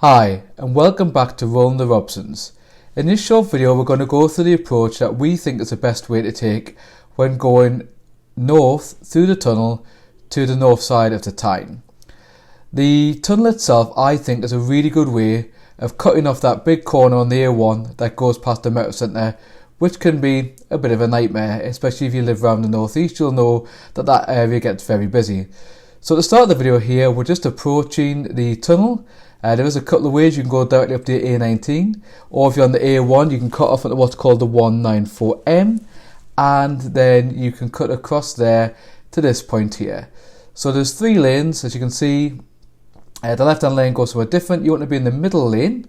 Hi and welcome back to Rolling the Robsons. In this short video we're going to go through the approach that we think is the best way to take when going north through the tunnel to the north side of the Tyne. The tunnel itself I think is a really good way of cutting off that big corner on the A1 that goes past the Metro Centre, which can be a bit of a nightmare, especially if you live around the northeast. You'll know that area gets very busy. So to start the video here, we're just approaching the tunnel. There is a couple of ways. You can go directly up to the A19, or if you're on the A1 you can cut off at what's called the 194M, and then you can cut across there to this point here. So there's three lanes, as you can see. The left hand lane goes somewhere different. You want to be in the middle lane,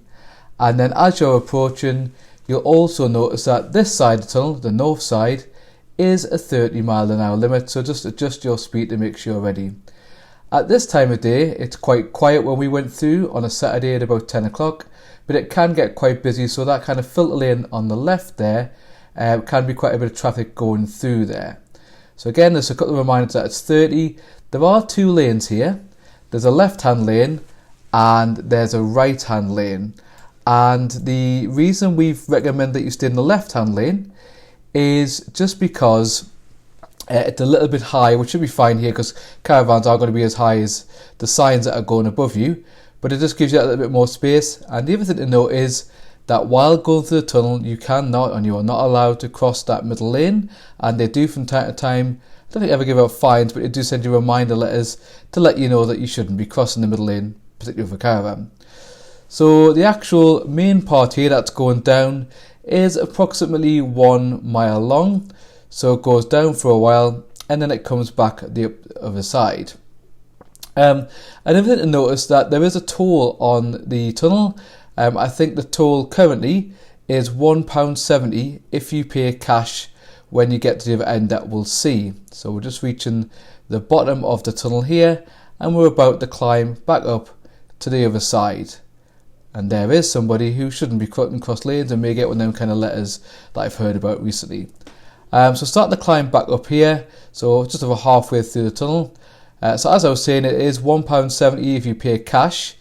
and then as you're approaching you'll also notice that this side of the tunnel, the north side, is a 30-mile-an-hour limit, so just adjust your speed to make sure you're ready. At this time of day, it's quite quiet when we went through on a Saturday at about 10 o'clock, but it can get quite busy, so that kind of filter lane on the left there can be quite a bit of traffic going through there. So again, there's a couple of reminders that it's 30. There are two lanes here. There's a left-hand lane and there's a right-hand lane. And the reason we've recommended that you stay in the left-hand lane is just because it's a little bit high, which should be fine here because caravans are going to be as high as the signs that are going above you, but it just gives you a little bit more space. And the other thing to note is that while going through the tunnel you cannot and you are not allowed to cross that middle lane, and they do from time to time, I don't think they ever give out fines, but they do send you reminder letters to let you know that you shouldn't be crossing the middle lane, particularly for caravan. So the actual main part here that's going down is approximately 1 mile long. So it goes down for a while and then it comes back the other side. Another thing to notice that there is a toll on the tunnel. I think the toll currently is £1.70 if you pay cash when you get to the other end, that we'll see. So we're just reaching the bottom of the tunnel here and we're about to climb back up to the other side. And there is somebody who shouldn't be cutting cross lanes and may get one of them kind of letters that I've heard about recently. So starting to climb back up here, so just over halfway through the tunnel. So as I was saying, it is £1.70 if you pay cash.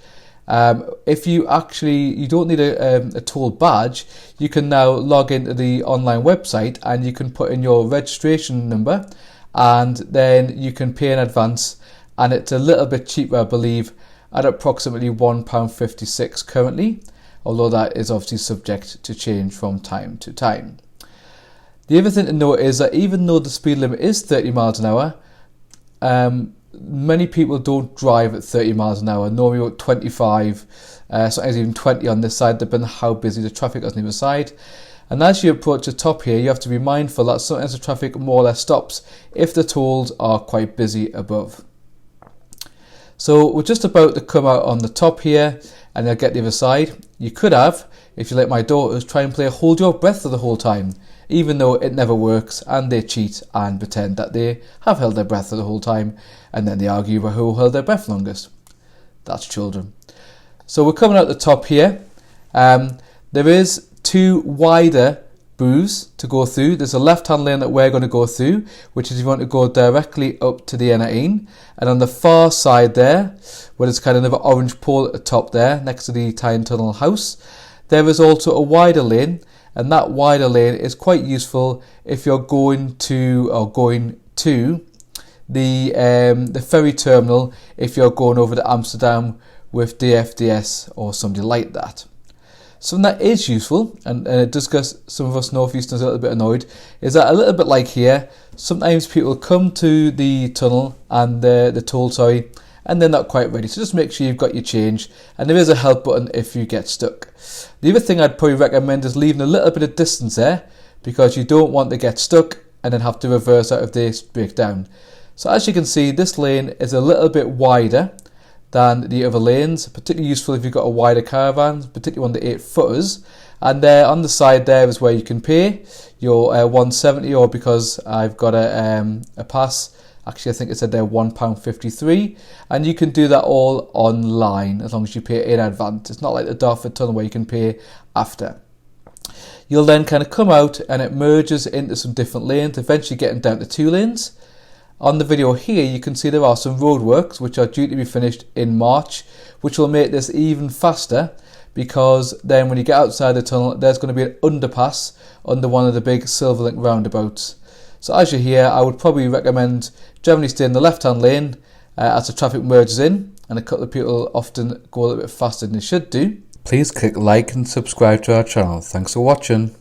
If you don't need a toll badge, you can now log into the online website and you can put in your registration number and then you can pay in advance, and it's a little bit cheaper, I believe, at approximately £1.56 currently, although that is obviously subject to change from time to time. The other thing to note is that even though the speed limit is 30 miles an hour, many people don't drive at 30 miles an hour, normally about 25, sometimes even 20 on this side, depending on how busy the traffic is on the other side. And as you approach the top here, you have to be mindful that sometimes the traffic more or less stops if the tolls are quite busy above. So we're just about to come out on the top here and they'll get the other side. You could have, if you like my daughters, try and play hold your breath for the whole time, even though it never works, and they cheat and pretend that they have held their breath for the whole time, and then they argue about who held their breath longest. That's children. So we're coming out the top here. There is two wider booths to go through. There's a left-hand lane that we're going to go through, which is if you want to go directly up to the N18, and on the far side there, where there's kind of another orange pole at the top there, next to the Tyne Tunnel house, there is also a wider lane, and that wider lane is quite useful if you're going to the ferry terminal, if you're going over to Amsterdam with DFDS or somebody like that. Something that is useful, and it does get some of us northeasterners a little bit annoyed, is that a little bit like here, sometimes people come to the tunnel and the toll, and they're not quite ready. So just make sure you've got your change, and there is a help button if you get stuck. The other thing I'd probably recommend is leaving a little bit of distance there, because you don't want to get stuck and then have to reverse out of this breakdown. So as you can see, this lane is a little bit wider than the other lanes, particularly useful if you've got a wider caravan, particularly one of the 8-footers. And there on the side there is where you can pay your 170, or because I've got a pass, actually I think it said there £1.53, and you can do that all online as long as you pay in advance. It's not like the Dartford Tunnel where you can pay after. You'll then kind of come out and it merges into some different lanes, eventually getting down to 2 lanes. On the video here you can see there are some roadworks which are due to be finished in March, which will make this even faster, because then when you get outside the tunnel there's going to be an underpass under one of the big Silverlink roundabouts. So as you're here, I would probably recommend generally stay in the left hand lane as the traffic merges in, and a couple of people often go a little bit faster than they should do. Please click like and subscribe to our channel. Thanks for watching.